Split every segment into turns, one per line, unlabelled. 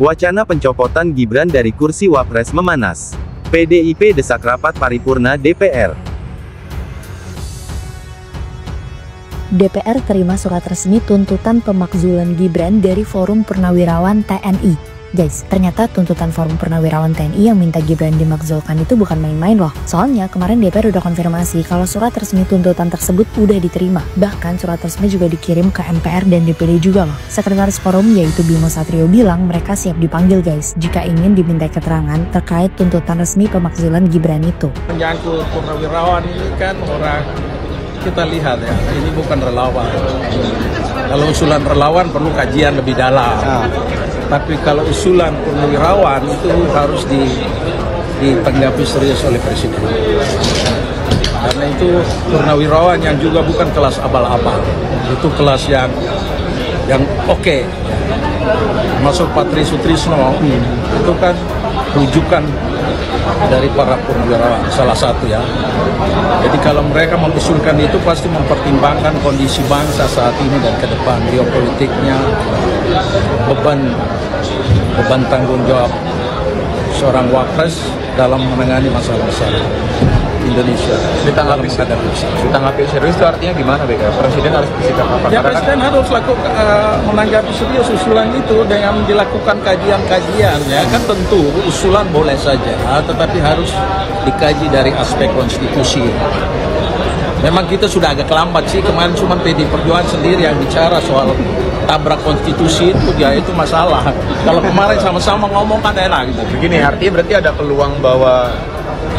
Wacana pencopotan Gibran dari kursi Wapres memanas. PDIP desak rapat paripurna DPR.
DPR terima surat resmi tuntutan pemakzulan Gibran dari Forum Purnawirawan TNI. Guys, ternyata tuntutan Forum Purnawirawan TNI yang minta Gibran dimakzulkan itu bukan main-main loh. Soalnya kemarin DPR udah konfirmasi kalau surat resmi tuntutan tersebut udah diterima. Bahkan surat resmi juga dikirim ke MPR dan DPD juga loh. Sekretaris Forum yaitu Bimo Satrio bilang mereka siap dipanggil guys jika ingin diminta keterangan terkait tuntutan resmi pemakzulan Gibran itu.
Menyangkut purnawirawan ini kan orang kita lihat ya, ini bukan relawan. Kalau usulan relawan perlu kajian lebih dalam. Tapi kalau usulan purnawirawan itu harus ditanggapi serius oleh Presiden. Karena itu purnawirawan yang juga bukan kelas abal-abal. Itu kelas yang oke. Masuk Patri Sutrisno itu kan rujukan dari para purnawirawan, salah satu ya. Jadi kalau mereka mengusulkan itu pasti mempertimbangkan kondisi bangsa saat ini dan ke depan, geopolitiknya, beban tanggung jawab seorang wapres dalam menangani masalah-masalah Indonesia.
Ditanggapi serius itu artinya gimana BK? Presiden harus bersikap apa?
Ya Presiden harus menanggapi serius usulan itu dengan dilakukan kajian-kajian ya kan. Tentu usulan boleh saja, tetapi harus dikaji dari aspek konstitusi. Memang kita sudah agak lambat sih, kemarin cuma PD Perjuangan sendiri yang bicara soal tabrak konstitusi itu, ya itu masalah. Kalau kemarin sama-sama ngomong kan enak gitu.
Begini, artinya berarti ada peluang bahwa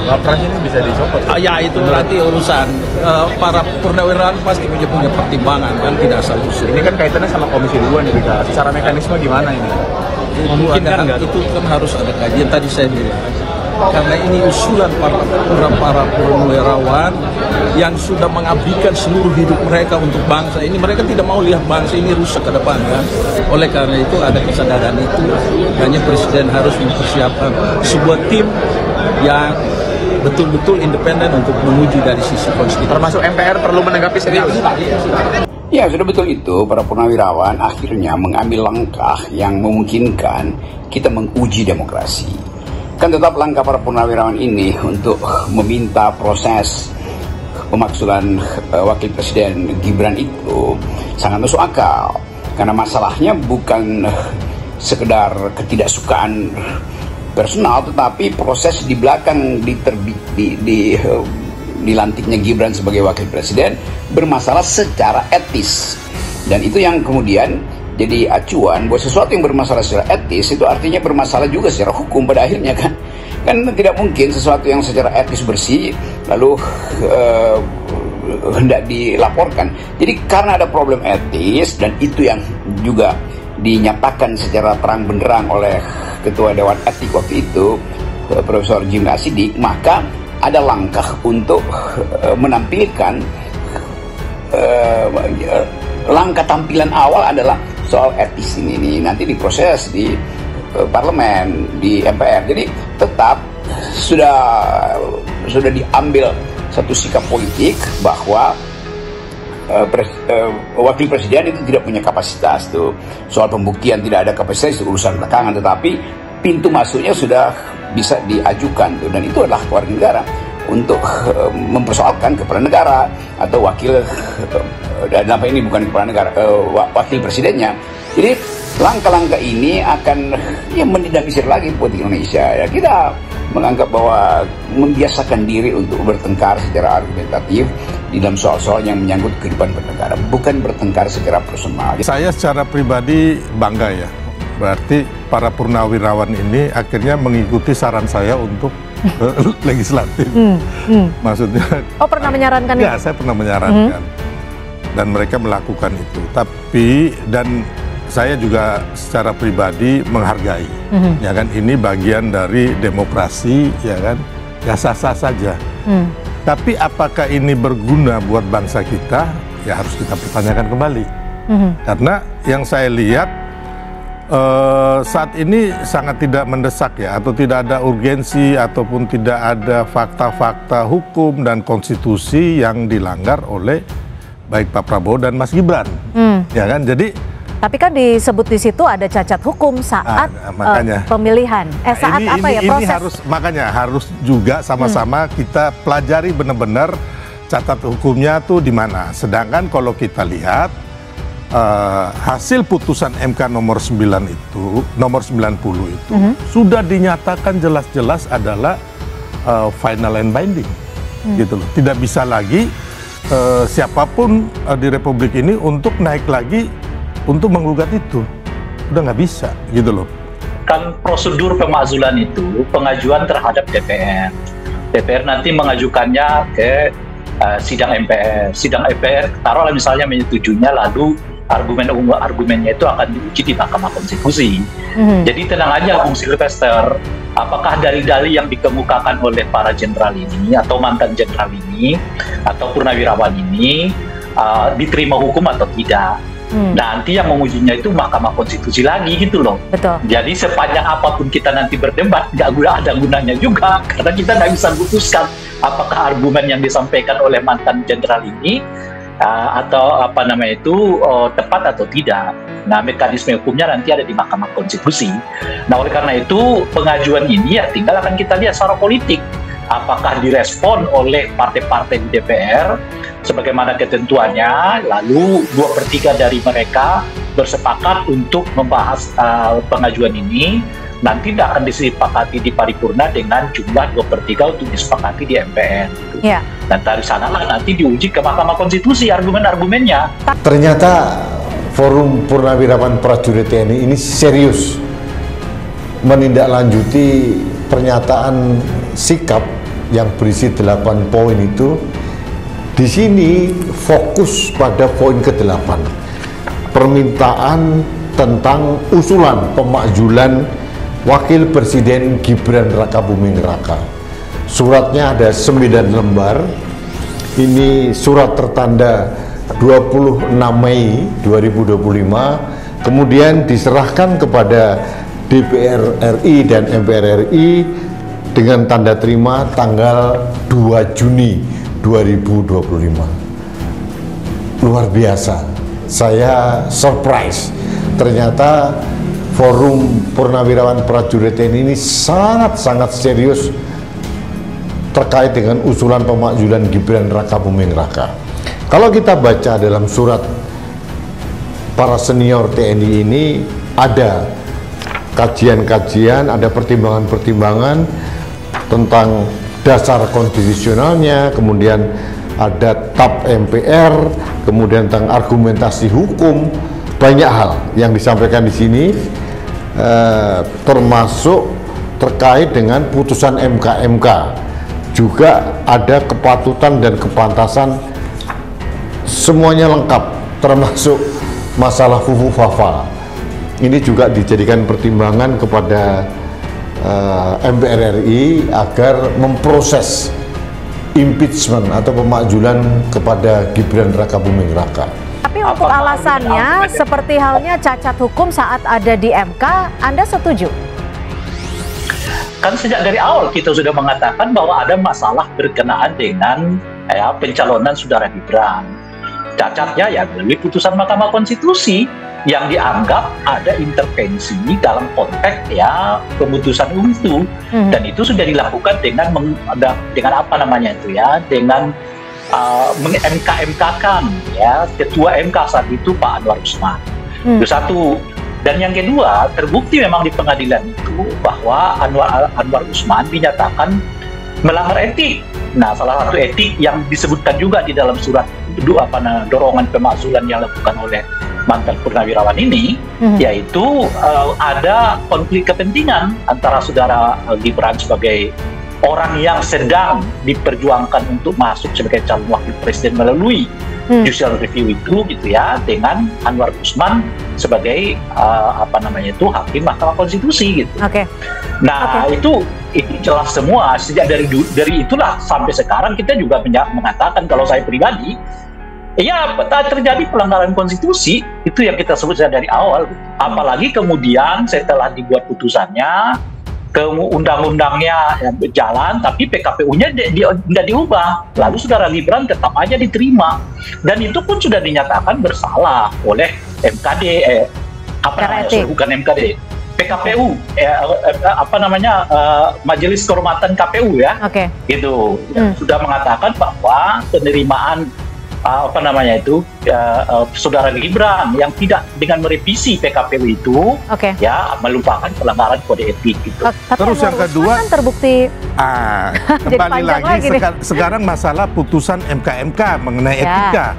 Wapres ini bisa dicopot?
Ya itu berarti urusan para purnawirawan pasti punya pertimbangan kan, tidak asal usul.
Ini kan kaitannya sama Komisi 2 nih BK, secara mekanisme gimana ini?
Itu kan harus ada kajian tadi saya bilang. Karena ini usulan para purnawirawan yang sudah mengabdikan seluruh hidup mereka untuk bangsa ini. Mereka tidak mau lihat bangsa ini rusak ke depan kan. Oleh karena itu ada kesadaran itu. Hanya Presiden harus mempersiapkan sebuah tim yang betul-betul independen untuk menguji dari sisi konstitusi.
Termasuk MPR perlu menanggapi serius.
Ya, sudah betul itu. Para purnawirawan akhirnya mengambil langkah yang memungkinkan kita menguji demokrasi. Kan tetap langkah para purnawirawan ini untuk meminta proses pemakzulan Wakil Presiden Gibran itu sangat masuk akal. Karena masalahnya bukan sekedar ketidaksukaan personal, tetapi proses di belakang dilantiknya Gibran sebagai Wakil Presiden bermasalah secara etis. Dan itu yang kemudian jadi acuan bahwa sesuatu yang bermasalah secara etis itu artinya bermasalah juga secara hukum pada akhirnya kan. Kan tidak mungkin sesuatu yang secara etis bersih lalu hendak dilaporkan. Jadi karena ada problem etis, dan itu yang juga dinyatakan secara terang benderang oleh Ketua Dewan Etik waktu itu, Profesor Jimli Asidik, maka ada langkah untuk menampilkan langkah tampilan awal adalah soal etis ini nanti diproses di parlemen, di MPR. Jadi tetap sudah diambil satu sikap politik bahwa Wakil Presiden itu tidak punya kapasitas tuh. Soal pembuktian tidak ada kapasitas itu urusan belakangan, tetapi pintu masuknya sudah bisa diajukan tuh, dan itu adalah keluarga negara untuk mempersoalkan kepala negara atau wakil dan apa ini bukan kepala negara, wakil presidennya. Jadi langkah-langkah ini akan mendinamisir lagi politik Indonesia. Ya, kita menganggap bahwa membiasakan diri untuk bertengkar secara argumentatif di dalam soal-soal yang menyangkut kehidupan bernegara, bukan bertengkar secara personal.
Saya secara pribadi bangga ya, berarti para purnawirawan ini akhirnya mengikuti saran saya untuk legislatif. Maksudnya,
pernah menyarankan
ya, saya pernah menyarankan dan mereka melakukan itu. Tapi dan saya juga secara pribadi menghargai, ya kan, ini bagian dari demokrasi, ya kan, ya sah-sah saja. Tapi apakah ini berguna buat bangsa kita? Ya harus kita pertanyakan kembali. Karena yang saya lihat saat ini sangat tidak mendesak ya, atau tidak ada urgensi ataupun tidak ada fakta-fakta hukum dan konstitusi yang dilanggar oleh baik Pak Prabowo dan Mas Gibran. Ya kan, jadi
Tapi kan disebut di situ ada cacat hukum saat
makanya.
pemilihan. Saat apa ya proses?
Makanya harus juga sama-sama kita pelajari benar-benar cacat hukumnya tuh di mana. Sedangkan kalau kita lihat hasil putusan MK nomor 90 itu sudah dinyatakan jelas-jelas adalah final and binding, gitu loh. Tidak bisa lagi siapapun di Republik ini untuk naik lagi untuk menggugat itu, udah nggak bisa, gitu loh.
Kan prosedur pemakzulan itu pengajuan terhadap DPR. DPR nanti mengajukannya ke sidang MPR. Sidang MPR taruhlah misalnya menyetujuinya, lalu argumennya itu akan diuji di Mahkamah Konstitusi. Jadi tenang aja Bung Sylvester, apakah dalil-dalil yang dikemukakan oleh para jenderal ini atau mantan jenderal ini atau purnawirawan ini diterima hukum atau tidak? Nanti yang mengujinya itu Mahkamah Konstitusi lagi, gitu loh.
Betul.
Jadi sepanjang apapun kita nanti berdebat, nggak ada gunanya juga, karena kita nggak bisa memutuskan apakah argumen yang disampaikan oleh mantan jenderal ini atau apa namanya itu tepat atau tidak. Nah, mekanisme hukumnya nanti ada di Mahkamah Konstitusi. Nah, oleh karena itu pengajuan ini ya tinggal akan kita lihat secara politik, apakah direspon oleh partai-partai di DPR sebagaimana ketentuannya, lalu 2/3 dari mereka bersepakat untuk membahas pengajuan ini. Nanti tidak akan disepakati di paripurna dengan jumlah 2/3 untuk disepakati di MPR. Gitu.
Ya.
Dan dari sanalah nanti diuji ke Mahkamah Konstitusi argumen-argumennya.
Ternyata Forum Purnawirawan Prajurit TNI ini serius menindaklanjuti pernyataan sikap yang berisi 8 poin itu. Di sini fokus pada poin ke-8, permintaan tentang usulan pemakzulan Wakil Presiden Gibran Rakabuming Raka. Suratnya ada 9 lembar. Ini surat tertanda 26 Mei 2025, kemudian diserahkan kepada DPR RI dan MPR RI dengan tanda terima tanggal 2 Juni 2025. Luar biasa, saya surprise. Ternyata Forum Purnawirawan Prajurit TNI ini sangat-sangat serius terkait dengan usulan pemakzulan Gibran Rakabuming Raka. Kalau kita baca dalam surat para senior TNI ini, ada kajian-kajian, ada pertimbangan-pertimbangan tentang dasar konstitusionalnya, kemudian ada TAP MPR, kemudian tentang argumentasi hukum, banyak hal yang disampaikan di sini, termasuk terkait dengan putusan MK. Juga ada kepatutan dan kepantasan, semuanya lengkap, termasuk masalah fufu-fafa. Ini juga dijadikan pertimbangan kepada MPR RI agar memproses impeachment atau pemakzulan kepada Gibran Rakabuming Raka.
Tapi untuk alasannya seperti halnya cacat hukum saat ada di MK, Anda setuju?
Kan sejak dari awal kita sudah mengatakan bahwa ada masalah berkenaan dengan pencalonan saudara Gibran. Cacatnya ya melalui putusan Mahkamah Konstitusi yang dianggap ada intervensi dalam konteks pemutusan itu, dan itu sudah dilakukan dengan apa namanya itu dengan meng-MK-MK-kan ketua MK saat itu Pak Anwar Usman. Itu satu. Dan yang kedua, terbukti memang di pengadilan itu bahwa Anwar Usman dinyatakan melanggar etik. Nah, salah satu etik yang disebutkan juga di dalam surat dorongan pemakzulan yang dilakukan oleh mantan purnawirawan ini, yaitu ada konflik kepentingan antara saudara Gibran sebagai orang yang sedang diperjuangkan untuk masuk sebagai calon wakil presiden melalui judicial review itu, gitu ya, dengan Anwar Usman sebagai hakim Mahkamah Konstitusi, gitu. Nah, itu jelas semua. Sejak dari itulah sampai sekarang kita juga mengatakan, kalau saya pribadi, ya terjadi pelanggaran konstitusi, itu yang kita sebut dari awal. Apalagi kemudian setelah dibuat putusannya, ke undang-undangnya berjalan, tapi PKPU-nya tidak diubah. Lalu saudara Gibran tetap aja diterima. Dan itu pun sudah dinyatakan bersalah oleh MKD, apa namanya?
RRT.
Bukan MKD, PKPU, Majelis Kehormatan KPU ya.
Oke.
Gitu. Sudah mengatakan bahwa penerimaan saudara Gibran yang tidak dengan merevisi PKPU itu ya melupakan pelanggaran kode etik gitu.
Terus yang kedua
kan terbukti
kembali lagi sekarang masalah putusan MK mengenai etika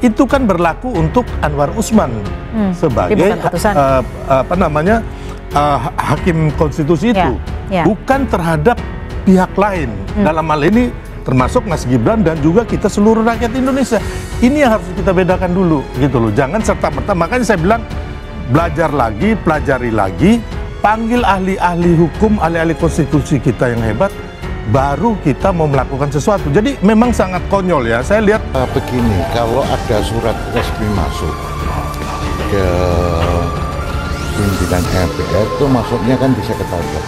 itu kan berlaku untuk Anwar Usman sebagai hakim konstitusi itu, bukan terhadap pihak lain. Dalam hal ini termasuk Mas Gibran dan juga kita seluruh rakyat Indonesia. Ini yang harus kita bedakan dulu gitu loh. Jangan serta-merta, makanya saya bilang belajar lagi, pelajari lagi, panggil ahli-ahli hukum, ahli-ahli konstitusi kita yang hebat, baru kita mau melakukan sesuatu. Jadi memang sangat konyol ya. Saya lihat
begini, kalau ada surat resmi masuk ke pimpinan MPR itu masuknya kan di sekretariat.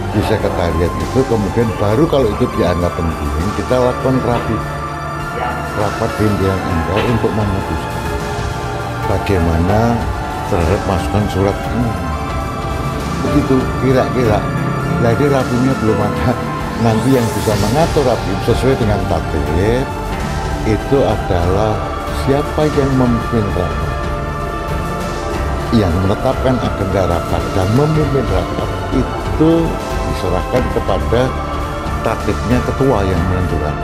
Di sekretariat itu kemudian baru kalau itu dianggap penting kita lakukan rapat pimpinan MPR untuk memutuskan bagaimana terhadap masukan surat ini. Begitu kira-kira. Jadi rapimnya belum ada. Nanti yang bisa mengatur rapim sesuai dengan tatib itu adalah siapa yang memimpin rapat, yang menetapkan agenda rapat dan memimpin rapat itu diserahkan kepada tatibnya ketua yang menentukan.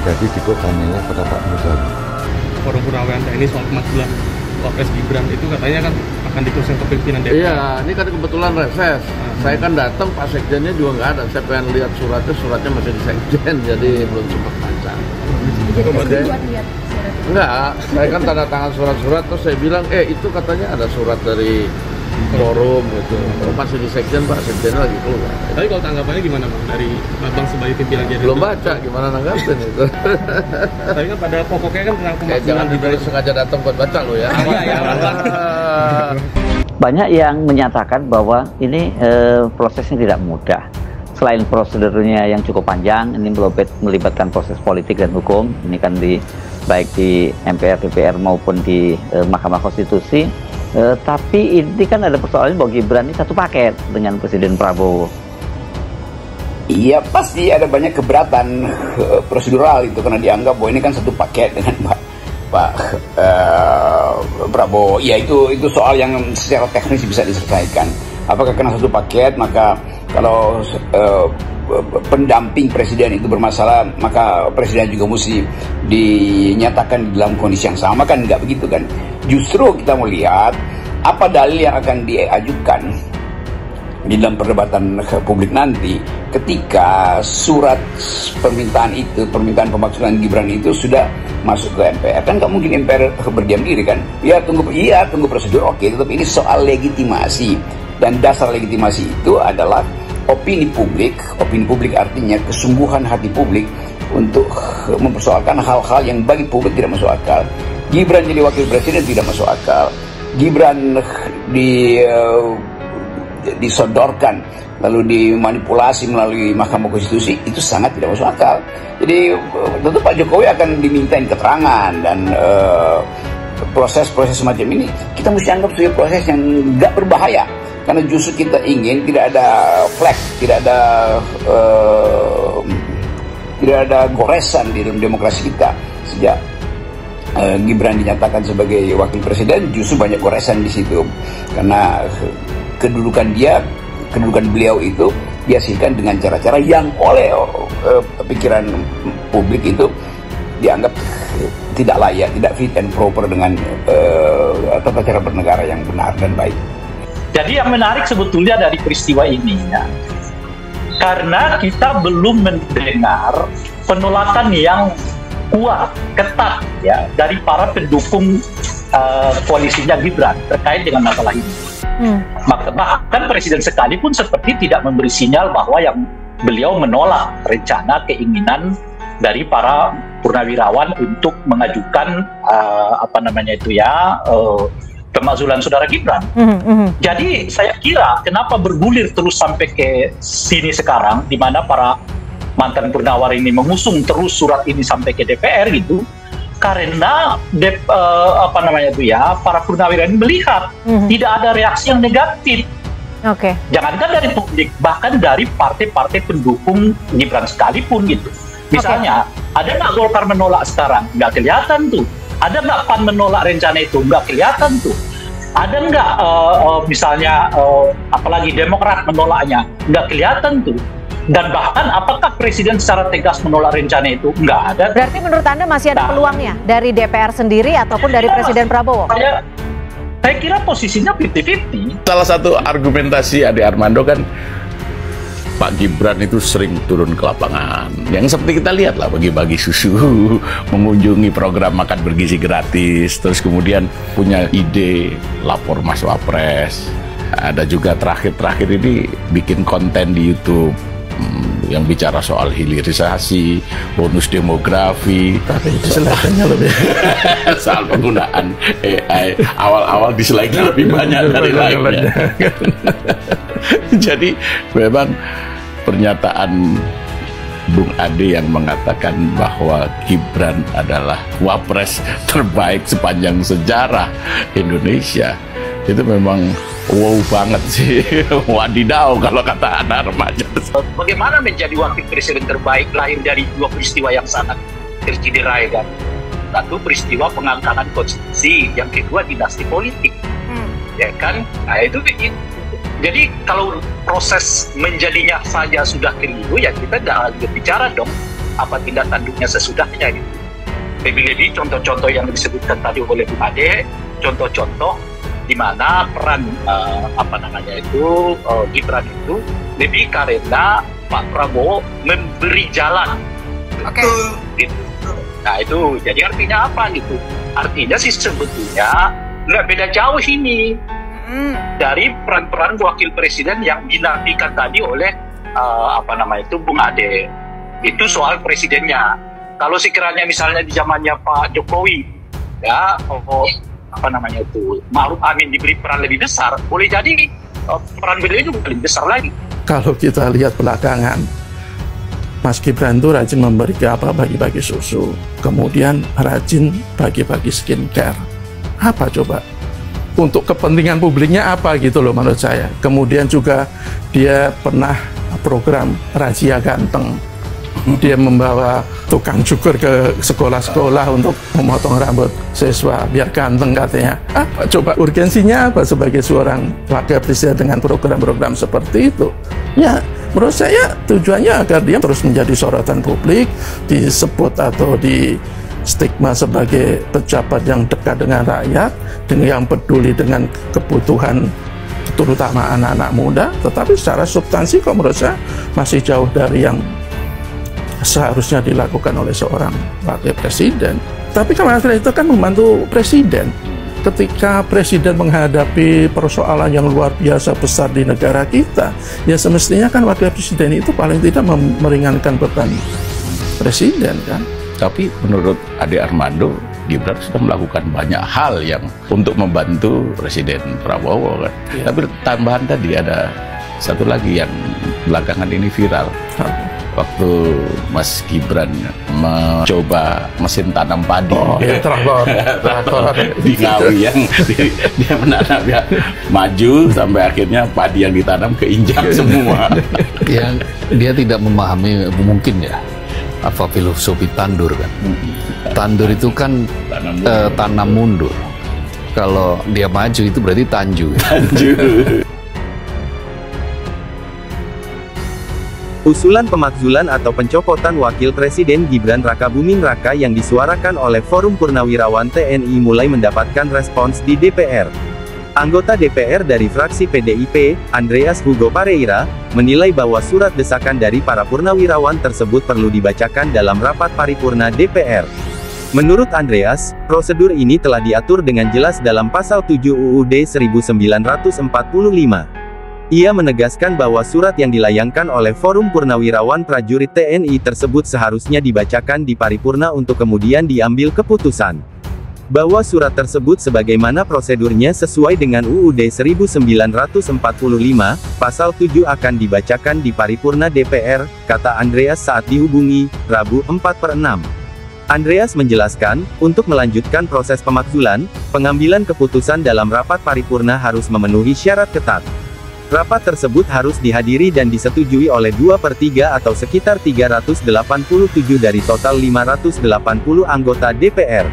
Jadi dikotannya pada Pak Muzani.
Forum Purnawirawan TNI soal pemakzulan Wapres Gibran itu katanya kan akan diteruskan ke pimpinan DPR.
Iya, ini kan kebetulan reses. Saya kan datang, Pak Sekjennya juga nggak ada. Saya pengen lihat suratnya masih di Sekjen, jadi belum sempat baca. Enggak, saya kan tanda tangan surat-surat, terus saya bilang, itu katanya ada surat dari forum gitu. Masih di Sekjen, Pak, Sekjennya lagi keluar.
Tapi kalau tanggapannya gimana Bang dari Abang sebagai pimpinan jadi?
Belum baca, gimana nanggapin itu.
Tapi kan pada pokoknya kan tentang pemakzulan.
Jangan dibeli sengaja datang buat baca lo ya.
Banyak yang menyatakan bahwa ini prosesnya tidak mudah. Selain prosedurnya yang cukup panjang, ini melibatkan proses politik dan hukum. Ini kan baik di MPR, DPR maupun di Mahkamah Konstitusi. Tapi ini kan ada persoalan bahwa Gibran ini satu paket dengan Presiden Prabowo.
Iya, pasti ada banyak keberatan prosedural itu karena dianggap bahwa ini kan satu paket dengan Pak Prabowo. Ya itu soal yang secara teknis bisa diselesaikan. Apakah karena satu paket, maka kalau pendamping presiden itu bermasalah, maka presiden juga mesti dinyatakan dalam kondisi yang sama, kan nggak begitu kan. Justru kita melihat apa dalil yang akan diajukan di dalam perdebatan publik nanti ketika surat permintaan pemakzulan Gibran itu sudah masuk ke MPR. Kan nggak mungkin MPR berdiam diri kan. Tunggu prosedur, oke, tetapi ini soal legitimasi, dan dasar legitimasi itu adalah opini publik artinya kesungguhan hati publik untuk mempersoalkan hal-hal yang bagi publik tidak masuk akal. Gibran jadi wakil presiden tidak masuk akal. Gibran disodorkan lalu dimanipulasi melalui Mahkamah Konstitusi, itu sangat tidak masuk akal. Jadi tentu Pak Jokowi akan dimintain keterangan, dan proses-proses semacam ini kita mesti anggap sebagai proses yang nggak berbahaya, karena justru kita ingin tidak ada flag, tidak ada goresan di dalam demokrasi kita. Sejak Gibran dinyatakan sebagai wakil presiden, justru banyak goresan di situ, karena kedudukan beliau itu dihasilkan dengan cara-cara yang oleh pikiran publik itu dianggap tidak layak, tidak fit and proper dengan tata cara bernegara yang benar dan baik.
Jadi yang menarik sebetulnya dari peristiwa ini ya, karena kita belum mendengar penolakan yang kuat, ketat ya dari para pendukung koalisinya Gibran terkait dengan masalah ini. Bahkan presiden sekalipun seperti tidak memberi sinyal bahwa yang beliau menolak rencana keinginan dari para purnawirawan untuk mengajukan pemakzulan saudara Gibran. Jadi saya kira kenapa bergulir terus sampai ke sini sekarang, di mana para mantan purnawirawan ini mengusung terus surat ini sampai ke DPR gitu, karena para purnawirawan melihat tidak ada reaksi yang negatif.
Oke.
Jangankan dari publik, bahkan dari partai-partai pendukung Gibran sekalipun gitu. Misalnya, ada nggak Golkar menolak sekarang? Nggak kelihatan tuh. Ada nggak PAN menolak rencana itu? Nggak kelihatan tuh. Ada nggak misalnya apalagi Demokrat menolaknya? Nggak kelihatan tuh. Dan bahkan apakah Presiden secara tegas menolak rencana itu? Nggak ada.
Berarti menurut Anda masih ada peluangnya dari DPR sendiri ataupun dari Presiden Prabowo?
Saya kira posisinya 50-50.
Salah satu argumentasi Ade Armando kan Pak Gibran itu sering turun ke lapangan. Yang seperti kita lihat lah, bagi-bagi susu, mengunjungi program makan bergizi gratis, terus kemudian punya ide lapor Mas Wapres. Ada juga terakhir-terakhir ini bikin konten di YouTube yang bicara soal hilirisasi, bonus demografi, tapi dislike-nya lebih soal penggunaan AI. Awal-awal dislike-nya lebih banyak dari lainnya. Jadi memang pernyataan Bung Ade yang mengatakan bahwa Gibran adalah wapres terbaik sepanjang sejarah Indonesia, itu memang wow banget sih. Wadidaw kalau kata anak remaja.
Bagaimana menjadi wakil presiden terbaik lahir dari dua peristiwa yang sangat tercederai kan. Satu peristiwa pengangkatan konstitusi, yang kedua dinasti politik. Ya kan? Nah itu jadi kalau proses menjadinya saja sudah keliru, ya kita tidak berbicara dong apa tindak tanduknya sesudahnya gitu. Lebih-lebih contoh-contoh yang disebutkan tadi oleh Bung Ade, contoh-contoh di mana peran Gibran itu lebih karena Pak Prabowo memberi jalan. Oke. Gitu. Nah itu jadi artinya apa gitu? Artinya sih sebetulnya nggak beda jauh ini dari peran-peran wakil presiden yang dinantikan tadi oleh Bung Ade. Itu soal presidennya. Kalau sekiranya misalnya di zamannya Pak Jokowi, ya Ma'ruf Amin diberi peran lebih besar, boleh jadi peran beliau juga lebih besar lagi.
Kalau kita lihat belakangan, Mas Gibran itu rajin memberi bagi-bagi susu, kemudian rajin bagi-bagi skincare. Apa coba? Untuk kepentingan publiknya apa gitu loh menurut saya. Kemudian juga dia pernah program Razia Ganteng. Dia membawa tukang cukur ke sekolah-sekolah untuk memotong rambut siswa biar ganteng katanya. Apa coba urgensinya apa sebagai seorang wakil presiden dengan program-program seperti itu? Ya, menurut saya tujuannya agar dia terus menjadi sorotan publik, disebut atau di stigma sebagai pejabat yang dekat dengan rakyat, dengan yang peduli dengan kebutuhan terutama anak-anak muda, tetapi secara substansi kok menurut saya masih jauh dari yang seharusnya dilakukan oleh seorang wakil presiden. Tapi kan wakil itu kan membantu presiden. Ketika presiden menghadapi persoalan yang luar biasa besar di negara kita, ya semestinya kan wakil presiden itu paling tidak meringankan beban presiden kan.
Tapi menurut Ade Armando, Gibran sudah melakukan banyak hal yang untuk membantu Presiden Prabowo kan. Ya. Tapi tambahan tadi ada satu lagi yang belakangan ini viral. Waktu Mas Gibran mencoba mesin tanam padi,
traktor
di Ngawi yang dia menanam ya maju sampai akhirnya padi yang ditanam keinjak semua.
Yang dia tidak memahami mungkin ya apa filosofi tandur kan. Tandur itu kan tanam mundur. Kalau dia maju itu berarti tanju.
Usulan pemakzulan atau pencopotan Wakil Presiden Gibran Rakabuming Raka yang disuarakan oleh Forum Purnawirawan TNI mulai mendapatkan respons di DPR. Anggota DPR dari fraksi PDIP, Andreas Hugo Pareira, menilai bahwa surat desakan dari para purnawirawan tersebut perlu dibacakan dalam rapat paripurna DPR. Menurut Andreas, prosedur ini telah diatur dengan jelas dalam Pasal 7 UUD 1945. Ia menegaskan bahwa surat yang dilayangkan oleh Forum Purnawirawan Prajurit TNI tersebut seharusnya dibacakan di paripurna untuk kemudian diambil keputusan. Bahwa surat tersebut sebagaimana prosedurnya sesuai dengan UUD 1945, Pasal 7 akan dibacakan di paripurna DPR, kata Andreas saat dihubungi, Rabu 4/6. Andreas menjelaskan, untuk melanjutkan proses pemakzulan, pengambilan keputusan dalam rapat paripurna harus memenuhi syarat ketat. Rapat tersebut harus dihadiri dan disetujui oleh 2/3 atau sekitar 387 dari total 580 anggota DPR.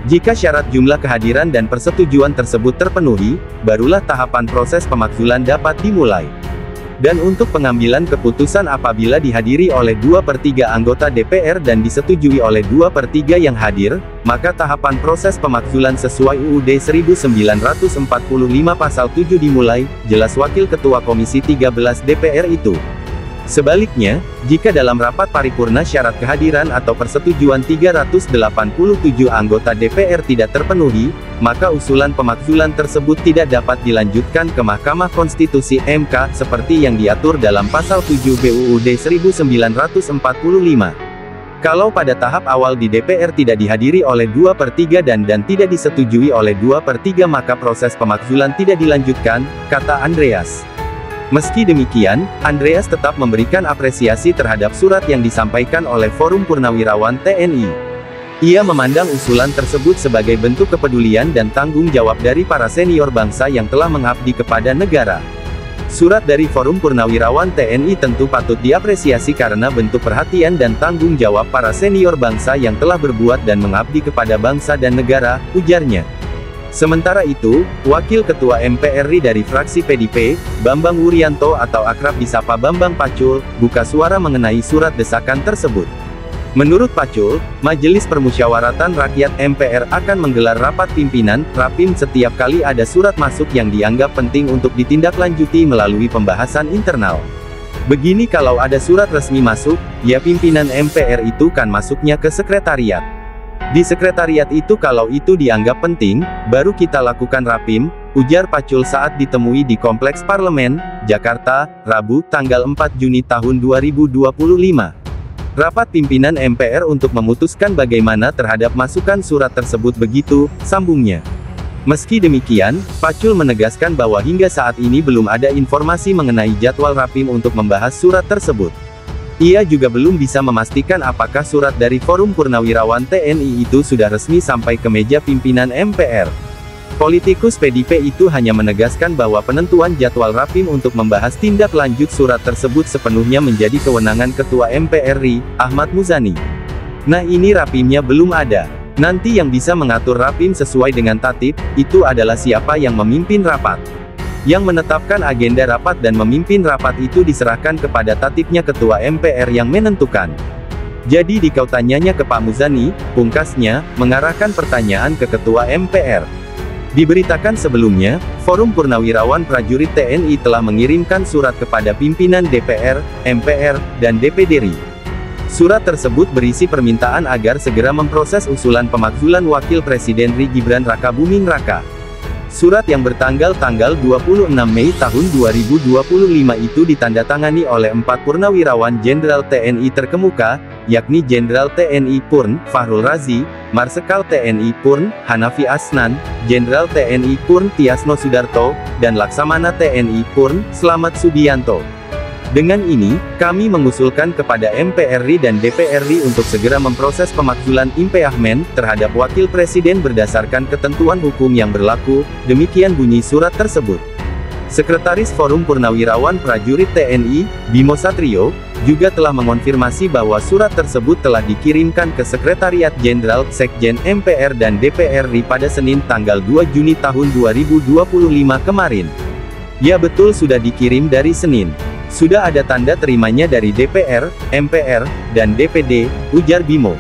Jika syarat jumlah kehadiran dan persetujuan tersebut terpenuhi, barulah tahapan proses pemakzulan dapat dimulai. Dan untuk pengambilan keputusan apabila dihadiri oleh 2/3 anggota DPR dan disetujui oleh 2/3 yang hadir, maka tahapan proses pemakzulan sesuai UUD 1945 pasal 7 dimulai, jelas Wakil Ketua Komisi 13 DPR itu. Sebaliknya, jika dalam rapat paripurna syarat kehadiran atau persetujuan 387 anggota DPR tidak terpenuhi, maka usulan pemakzulan tersebut tidak dapat dilanjutkan ke Mahkamah Konstitusi (MK) seperti yang diatur dalam pasal 7 BUUD 1945. Kalau pada tahap awal di DPR tidak dihadiri oleh 2/3 dan tidak disetujui oleh 2/3 maka proses pemakzulan tidak dilanjutkan, kata Andreas. Meski demikian, Andreas tetap memberikan apresiasi terhadap surat yang disampaikan oleh Forum Purnawirawan TNI. Ia memandang usulan tersebut sebagai bentuk kepedulian dan tanggung jawab dari para senior bangsa yang telah mengabdi kepada negara. Surat dari Forum Purnawirawan TNI tentu patut diapresiasi karena bentuk perhatian dan tanggung jawab para senior bangsa yang telah berbuat dan mengabdi kepada bangsa dan negara, ujarnya. Sementara itu, Wakil Ketua MPR RI dari fraksi PDIP, Bambang Wuryanto atau akrab disapa Bambang Pacul, buka suara mengenai surat desakan tersebut. Menurut Pacul, Majelis Permusyawaratan Rakyat MPR akan menggelar rapat pimpinan, Rapim setiap kali ada surat masuk yang dianggap penting untuk ditindaklanjuti melalui pembahasan internal. Begini kalau ada surat resmi masuk, ya pimpinan MPR itu kan masuknya ke sekretariat. Di sekretariat itu kalau itu dianggap penting, baru kita lakukan rapim, ujar Pacul saat ditemui di Kompleks Parlemen, Jakarta, Rabu, tanggal 4 Juni tahun 2025. Rapat pimpinan MPR untuk memutuskan bagaimana terhadap masukan surat tersebut begitu, sambungnya. Meski demikian, Pacul menegaskan bahwa hingga saat ini belum ada informasi mengenai jadwal rapim untuk membahas surat tersebut. Ia juga belum bisa memastikan apakah surat dari Forum Purnawirawan TNI itu sudah resmi sampai ke meja pimpinan MPR. Politikus PDIP itu hanya menegaskan bahwa penentuan jadwal rapim untuk membahas tindak lanjut surat tersebut sepenuhnya menjadi kewenangan Ketua MPR RI, Ahmad Muzani. Nah ini rapimnya belum ada. Nanti yang bisa mengatur rapim sesuai dengan tatib, itu adalah siapa yang memimpin rapat. Yang menetapkan agenda rapat dan memimpin rapat itu diserahkan kepada tatibnya Ketua MPR yang menentukan. Jadi dikau tanyanya ke Pak Muzani, pungkasnya, mengarahkan pertanyaan ke Ketua MPR. Diberitakan sebelumnya, Forum Purnawirawan Prajurit TNI telah mengirimkan surat kepada pimpinan DPR, MPR, dan DPD RI. Surat tersebut berisi permintaan agar segera memproses usulan pemakzulan Wakil Presiden RI Gibran Rakabuming Raka. Surat yang bertanggal 26 Mei tahun 2025 itu ditandatangani oleh 4 purnawirawan Jenderal TNI terkemuka, yakni Jenderal TNI Purn, Fahrul Razi, Marsekal TNI Purn, Hanafi Asnan, Jenderal TNI Purn Tiasno Sudarto, dan Laksamana TNI Purn, Slamet Subianto. Dengan ini, kami mengusulkan kepada MPR RI dan DPR RI untuk segera memproses pemakzulan impeachment terhadap Wakil Presiden berdasarkan ketentuan hukum yang berlaku, demikian bunyi surat tersebut. Sekretaris Forum Purnawirawan Prajurit TNI, Bimo Satrio, juga telah mengonfirmasi bahwa surat tersebut telah dikirimkan ke Sekretariat Jenderal, Sekjen MPR dan DPR RI pada Senin tanggal 2 Juni tahun 2025 kemarin. Ya betul sudah dikirim dari Senin. Sudah ada tanda terimanya dari DPR, MPR, dan DPD, ujar Bimo.